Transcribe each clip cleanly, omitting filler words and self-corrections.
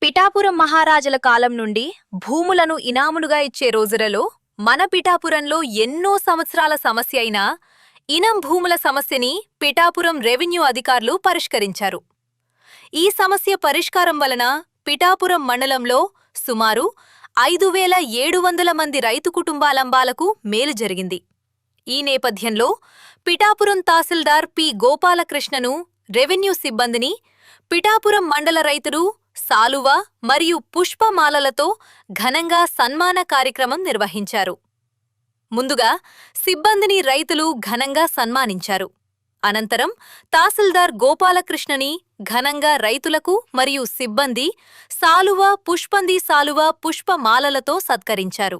పిఠాపురం మహారాజుల కాలం నుండి భూములను ఇనాములుగా ఇచ్చే రోజులలో మన పిఠాపురంలో ఎన్నో సంవత్సరాల సమస్య అయిన ఇనం భూముల సమస్యని పిఠాపురం రెవెన్యూ అధికారులు పరిష్కరించారు. ఈ సమస్య పరిష్కారం వలన పిఠాపురం మండలంలో సుమారు 5700 మంది రైతు కుటుంబాలంబాలకు మేలు జరిగింది. ఈ నేపథ్యంలో పిఠాపురం తహసీల్దార్ పి. గోపాలకృష్ణను రెవెన్యూ సిబ్బందిని పిఠాపురం మండల రైతులు సాలువ మరియు పుష్పమాలలతో ఘనంగా సన్మాన కార్యక్రమం నిర్వహించారు. ముందుగా సిబ్బందిని రైతులు ఘనంగా సన్మానించారు. అనంతరం తహసీల్దార్ గోపాలకృష్ణని ఘనంగా రైతులకు మరియు సిబ్బంది సాలువ పుష్పమాలలతో సత్కరించారు.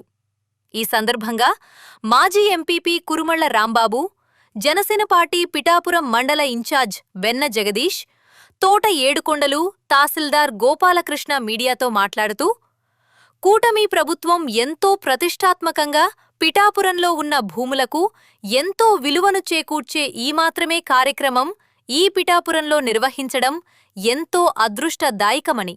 ఈ సందర్భంగా మాజీ ఎంపీపీ కురుమళ్ల రాంబాబు, జనసేన పార్టీ పిఠాపురం మండల ఇన్ఛార్జ్ వెన్న జగదీష్, తోట ఏడుకొండలు తహసీల్దార్ గోపాలకృష్ణ మీడియాతో మాట్లాడుతూ, కూటమి ప్రభుత్వం ఎంతో ప్రతిష్టాత్మకంగా పిఠాపురంలో ఉన్న భూములకు ఎంతో విలువను చేకూర్చే ఈ మాత్రమే కార్యక్రమం ఈ పిఠాపురంలో నిర్వహించడం ఎంతో అదృష్టదాయకమని,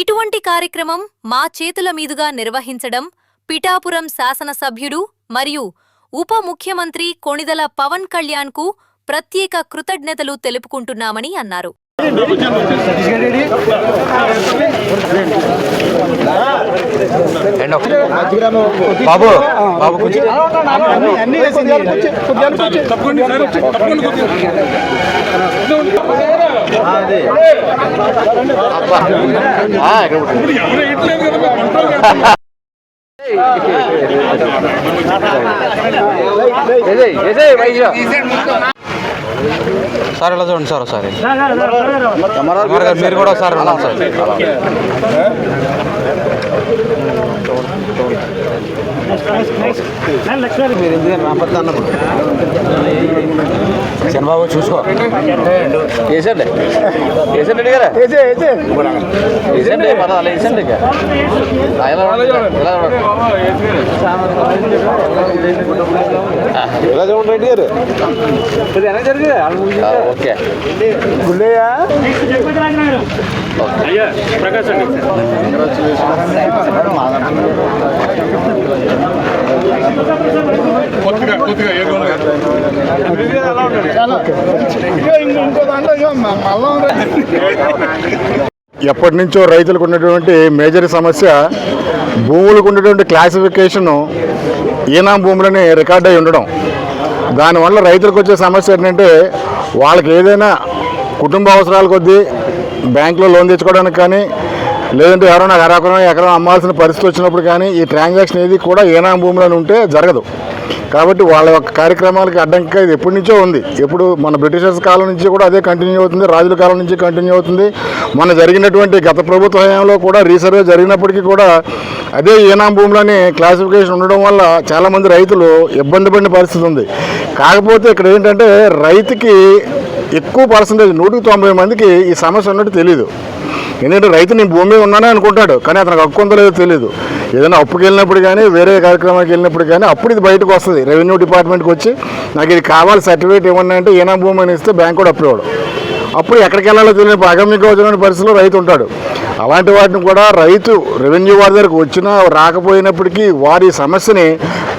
ఇటువంటి కార్యక్రమం మా చేతుల మీదుగా నిర్వహించడం పిఠాపురం శాసనసభ్యుడు మరియు ఉప ముఖ్యమంత్రి కొణిదెల పవన్ కళ్యాణ్కు ప్రత్యేక కృతజ్ఞతలు తెలుపుకుంటున్నామని అన్నారు. సార్ ఎలా చూడండి సార్ ఒకసారి మీరు కూడా ఒకసారి ఉన్నాను సార్. చంద్రబాబు చూసుకో వేసండి వేసండి కదా వేసండి పర్వాలేదు వేసండి ఎలా చూడండి రెడ్డి గారు ఓకే గుళ్ళయ్యా ప్రకాశ్ ఎప్పటి నుంచో రైతులకు ఉన్నటువంటి మేజర్ సమస్య భూములకు ఉన్నటువంటి క్లాసిఫికేషను ఈనాం భూములని రికార్డ్ అయి ఉండడం. దానివల్ల రైతులకు వచ్చే సమస్య ఏంటంటే, వాళ్ళకి ఏదైనా కుటుంబ అవసరాల కొద్దీ బ్యాంకులో లోన్ తెచ్చుకోవడానికి కానీ, లేదంటే ఎవరైనా ఎకరం అమ్మాల్సిన పరిస్థితి వచ్చినప్పుడు కానీ ఈ ట్రాన్సాక్షన్ ఏది కూడా ఈనాం భూములను ఉంటే జరగదు. కాబట్టి వాళ్ళ యొక్క కార్యక్రమాలకి అడ్డంకిగా ఇది ఎప్పటి నుంచో ఉంది. ఎప్పుడు మన బ్రిటిషర్స్ కాలం నుంచి కూడా అదే కంటిన్యూ అవుతుంది, రాజుల కాలం నుంచి కంటిన్యూ అవుతుంది. మన జరిగినటువంటి గత ప్రభుత్వ హయాంలో కూడా రీసర్వే జరిగినప్పటికీ కూడా అదే ఈనాం భూములని క్లాసిఫికేషన్ ఉండడం వల్ల చాలామంది రైతులు ఇబ్బంది పడిన పరిస్థితి ఉంది. కాకపోతే ఇక్కడ ఏంటంటే, రైతుకి ఎక్కువ పర్సంటేజ్ 190 మందికి ఈ సమస్య ఉన్నట్టు తెలియదు. ఎందుకంటే రైతు నేను భూమి ఉన్నానే అనుకుంటాడు, కానీ అతనికి హక్కు ఉందో లేదో తెలియదు. ఏదైనా అప్పుకి వెళ్ళినప్పుడు కానీ, వేరే కార్యక్రమానికి వెళ్ళినప్పుడు కానీ అప్పుడు ఇది బయటకు వస్తుంది. రెవెన్యూ డిపార్ట్మెంట్కి వచ్చి నాకు ఇది కావాలి సర్టిఫికేట్ ఇవ్వండి అంటే ఈనాం భూమి అని ఇస్తే బ్యాంక్ కూడా అప్పు ఇవ్వడం. అప్పుడు ఎక్కడికి వెళ్ళాలో తెలియని అగమ్యగోచరమైన పరిస్థితిలో రైతు ఉంటాడు. అలాంటి వాటిని కూడా రైతు రెవెన్యూ వారి దగ్గరకు వచ్చినా రాకపోయినప్పటికీ వారి సమస్యని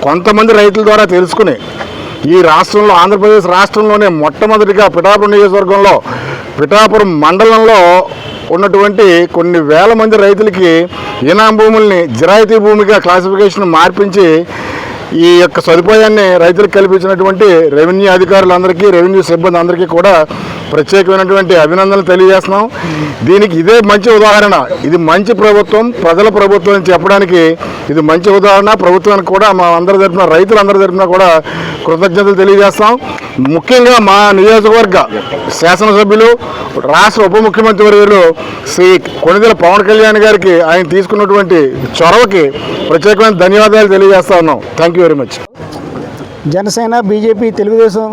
కొంతమంది రైతుల ద్వారా తెలుసుకుని ఈ రాష్ట్రంలో, ఆంధ్రప్రదేశ్ రాష్ట్రంలోనే మొట్టమొదటిగా పిఠాపురం నియోజకవర్గంలో పిఠాపురం మండలంలో ఉన్నటువంటి కొన్ని వేల మంది రైతులకి ఈనాం భూముల్ని జిరాయితీ భూమిగా క్లాసిఫికేషన్ మార్పించి ఈ యొక్క సదుపాయాన్ని రైతులకు కల్పించినటువంటి రెవెన్యూ అధికారులందరికీ, రెవెన్యూ సిబ్బంది అందరికీ కూడా ప్రత్యేకమైనటువంటి అభినందనలు తెలియజేస్తున్నాం. దీనికి ఇదే మంచి ఉదాహరణ. ఇది మంచి ప్రభుత్వం, ప్రజల ప్రభుత్వం అని చెప్పడానికి ఇది మంచి ఉదాహరణ. ప్రభుత్వానికి కూడా మా అందరి తరఫున, రైతులందరి తరఫున కూడా కృతజ్ఞతలు తెలియజేస్తాం. ముఖ్యంగా మా నియోజకవర్గ శాసనసభ్యులు, రాష్ట్ర ఉప ముఖ్యమంత్రి వర్యులు శ్రీ కొణిదెల పవన్ కళ్యాణ్ గారికి ఆయన తీసుకున్నటువంటి చొరవకి ప్రత్యేకమైన ధన్యవాదాలు తెలియజేస్తా ఉన్నాం. Thank you very much. Janasena, BJP, Telugu Desam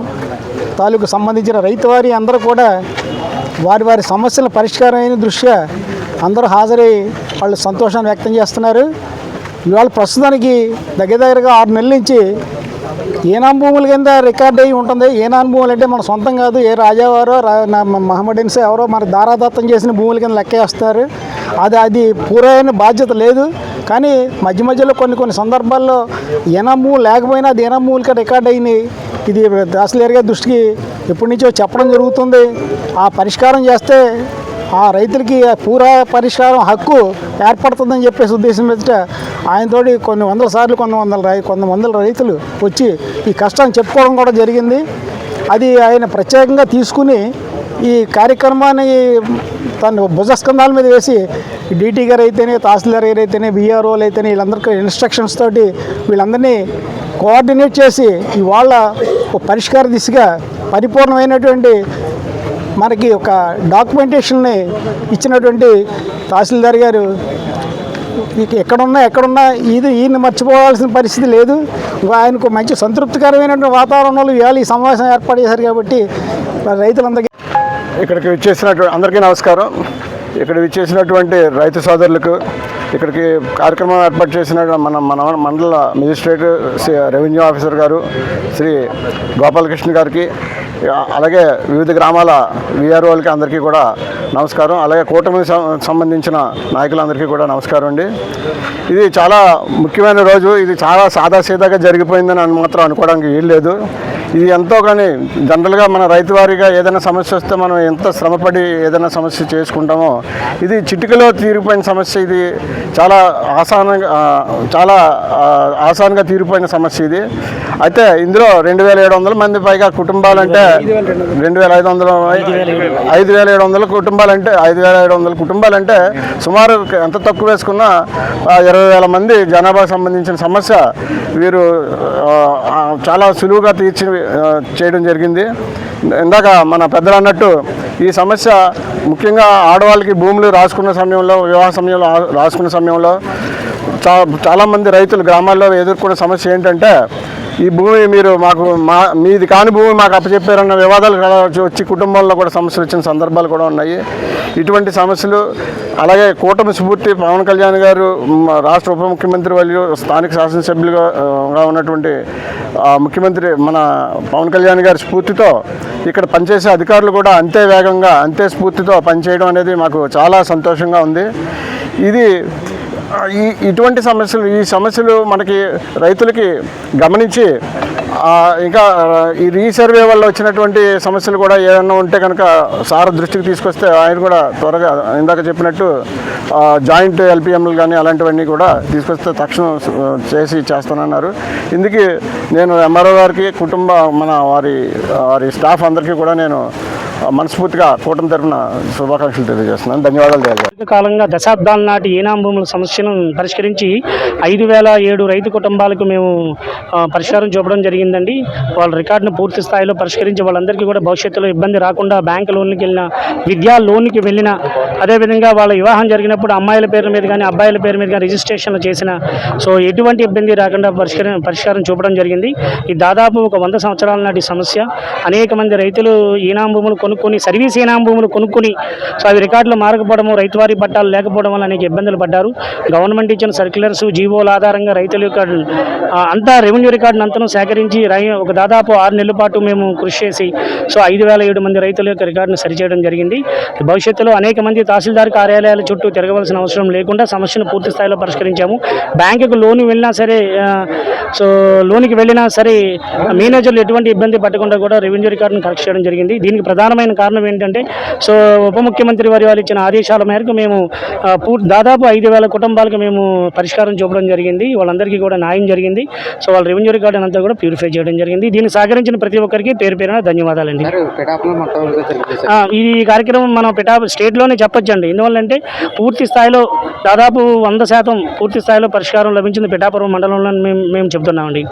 తాలూకు సంబంధించిన రైతువారి అందరూ కూడా వారి వారి సమస్యల పరిష్కారం అయిన దృష్ట్యా అందరూ హాజరై వాళ్ళు సంతోషాన్ని వ్యక్తం చేస్తున్నారు. ఇవాళ ప్రస్తుతానికి దగ్గరగా 6 నెలల నుంచి ఈనాం భూముల కింద రికార్డ్ అయ్యి ఉంటుంది. ఈనాం భూములు అంటే మన సొంతం కాదు, ఏ రాజావారో మహమ్మడిన్స్ ఎవరో మన దారాదత్తం చేసిన భూముల కింద లెక్కేస్తారు. అది పూరైన బాధ్యత లేదు. కానీ మధ్య మధ్యలో కొన్ని సందర్భాల్లో ఎనము లేకపోయినా అది ఎనమూలక రికార్డ్ అయినాయి. ఇది తహసీల్దార్ గారి దృష్టికి ఎప్పటి నుంచో చెప్పడం జరుగుతుంది. ఆ పరిష్కారం చేస్తే ఆ రైతులకి పూరా పరిష్కారం హక్కు ఏర్పడుతుందని చెప్పేసి ఉద్దేశం మీద ఆయనతోటి కొన్ని వందల సార్లు కొన్ని వందల రైతులు వచ్చి ఈ కష్టాన్ని చెప్పుకోవడం కూడా జరిగింది. అది ఆయన ప్రత్యేకంగా తీసుకుని ఈ కార్యక్రమాన్ని తను భుజస్కంధాల మీద వేసి డీటీ గారు అయితేనే, తహసీల్దార్ గారు అయితేనే, బీఆర్ఓలు అయితేనే వీళ్ళందరికీ ఇన్స్ట్రక్షన్స్ తోటి వీళ్ళందరినీ కోఆర్డినేట్ చేసి ఇవాళ ఒక పరిష్కార దిశగా పరిపూర్ణమైనటువంటి మనకి ఒక డాక్యుమెంటేషన్ని ఇచ్చినటువంటి తహసీల్దార్ గారు ఎక్కడున్నా ఈయన మర్చిపోవాల్సిన పరిస్థితి లేదు. ఆయనకు మంచి సంతృప్తికరమైనటువంటి వాతావరణంలో ఇవాళ ఈ సమావేశం ఏర్పాటు చేశారు కాబట్టి రైతులందరికీ ఇక్కడికి అందరికీ నమస్కారం. ఇక్కడ విచ్చేసినటువంటి రైతు సోదరులకు, ఇక్కడికి కార్యక్రమం ఏర్పాటు చేసిన మన మండల మెజిస్ట్రేట్ రెవెన్యూ ఆఫీసర్ గారు శ్రీ గోపాలకృష్ణ గారికి, అలాగే వివిధ గ్రామాల విఆర్ఓలకి అందరికీ కూడా నమస్కారం. అలాగే కూటమికి సంబంధించిన నాయకులందరికీ కూడా నమస్కారం అండి. ఇది చాలా ముఖ్యమైన రోజు. ఇది చాలా సాదాసీదాగా జరిగిపోయిందని మాత్రం అనుకోవడానికి వీలు లేదు. ఇది ఎంతో కానీ జనరల్గా మన రైతు వారీగా ఏదైనా సమస్య వస్తే మనం ఎంత శ్రమపడి ఏదైనా సమస్య చేసుకుంటామో, ఇది చిటికలో తీరిపోయిన సమస్య. ఇది చాలా ఆసాన్గా తీరిపోయిన సమస్య ఇది. అయితే ఇందులో 2700 మంది పైగా కుటుంబాలంటే 5700 కుటుంబాలంటే సుమారు ఎంత తక్కువ వేసుకున్నా 20,000 మంది జనాభాకు సంబంధించిన సమస్య వీరు చాలా సులువుగా చేయడం జరిగింది. ఇందాక మన పెద్దలు అన్నట్టు ఈ సమస్య ముఖ్యంగా ఆడవాళ్ళకి భూములు రాసుకున్న సమయంలో, వివాహ సమయంలో రాసుకున్న సమయంలో చాలామంది రైతులు గ్రామాల్లో ఎదుర్కొన్న సమస్య ఏంటంటే, ఈ భూమి మీరు మీది కాని భూమి మాకు అప్పచెప్పారన్న వివాదాలు వచ్చి కుటుంబాల్లో కూడా సమస్యలు వచ్చిన సందర్భాలు కూడా ఉన్నాయి. ఇటువంటి సమస్యలు అలాగే కూటమి స్ఫూర్తి పవన్ కళ్యాణ్ గారు రాష్ట్ర ఉప ముఖ్యమంత్రి మరియు స్థానిక శాసనసభ్యులుగా ఉన్నటువంటి ముఖ్యమంత్రి మన పవన్ కళ్యాణ్ గారి స్ఫూర్తితో ఇక్కడ పనిచేసే అధికారులు కూడా అంతే వేగంగా అంతే స్ఫూర్తితో పనిచేయడం అనేది మాకు చాలా సంతోషంగా ఉంది. ఇటువంటి ఈ సమస్యలు మనకి రైతులకి గమనించి ఇంకా ఈ రీసర్వే వల్ల వచ్చినటువంటి సమస్యలు కూడా ఏదైనా ఉంటే కనుక సార్ దృష్టికి తీసుకొస్తే ఆయన కూడా త్వరగా ఇందాక చెప్పినట్టు జాయింట్ ఎల్పిఎంలు కానీ అలాంటివన్నీ కూడా తీసుకొస్తే తక్షణం చేస్తానన్నారు. ఇందుకు నేను ఎంఆర్ఓ గారికి వారి స్టాఫ్ అందరికీ కూడా నేను మనస్ఫూర్తిగా కూటమి తరఫున శుభాకాంక్షలు తెలియజేస్తున్నాను. ధన్యవాదాలు తెలియజేస్తాను. కాలంగా దశాబ్దాల నాటి ఈనాం భూముల సమస్యను పరిష్కరించి 5,007 రైతు కుటుంబాలకు మేము పరిష్కారం చూపడం జరిగిందండి. వాళ్ళ రికార్డును పూర్తి స్థాయిలో పరిష్కరించి వాళ్ళందరికీ కూడా భవిష్యత్తులో ఇబ్బంది రాకుండా బ్యాంకు లోన్కి వెళ్ళిన, విద్యా లోన్కి వెళ్ళిన, అదేవిధంగా వాళ్ళ వివాహం జరిగినప్పుడు అమ్మాయిల పేరు మీద కానీ అబ్బాయిల పేరు మీద కానీ రిజిస్ట్రేషన్లు చేసిన ఎటువంటి ఇబ్బంది రాకుండా పరిష్కారం చూపడం జరిగింది. ఇది దాదాపు ఒక 100 సంవత్సరాల నాటి సమస్య. అనేక మంది రైతులు ఈనాం భూములు కొనుక్కొని, సర్వీస్ ఈనాం భూములు కొనుక్కొని అవి రికార్డులు మారకపోవడము, రైతువారీ పట్టాలు లేకపోవడం వల్ల అనేక ఇబ్బందులు పడ్డారు. గవర్నమెంట్ ఇచ్చిన సర్క్యులర్స్, జీవోల ఆధారంగా రైతుల యొక్క అంతా రెవెన్యూ రికార్డును అంతా సేకరించి ఒక దాదాపు 6 నెలల పాటు మేము కృషి చేసి 5,007 మంది రైతుల యొక్క రికార్డును సరిచేయడం జరిగింది. భవిష్యత్తులో అనేక మంది తహసీల్దార్ కార్యాలయాల చుట్టూ తిరగవలసిన అవసరం లేకుండా సమస్యను పూర్తి స్థాయిలో పరిష్కరించాము. బ్యాంకుకు లోన్ వెళ్ళినా సరే మేనేజర్లు ఎటువంటి ఇబ్బంది పడకుండా కూడా రెవెన్యూ రికార్డును కరెక్ట్ చేయడం జరిగింది. దీనికి ప్రధానమైన కారణం ఏంటంటే ఉప ముఖ్యమంత్రి వారు ఇచ్చిన ఆదేశాల మేరకు మేము దాదాపు 5,000 కుటుంబాలకు మేము పరిష్కారం చూపడం జరిగింది. వాళ్ళందరికీ కూడా న్యాయం జరిగింది. వాళ్ళ రెవెన్యూ రికార్డు అంతా కూడా ప్యూరిఫై చేయడం జరిగింది. దీన్ని సహకరించిన ప్రతి ఒక్కరికి పేరు పేరున ధన్యవాదాలండి. ఈ కార్యక్రమం మనం స్టేట్లోనే చెప్పొచ్చండి. ఎందువల్లంటే పూర్తి స్థాయిలో దాదాపు 100% పూర్తి స్థాయిలో పరిష్కారం లభించింది పిఠాపురం మండలంలో మేము చెప్తున్నామండి.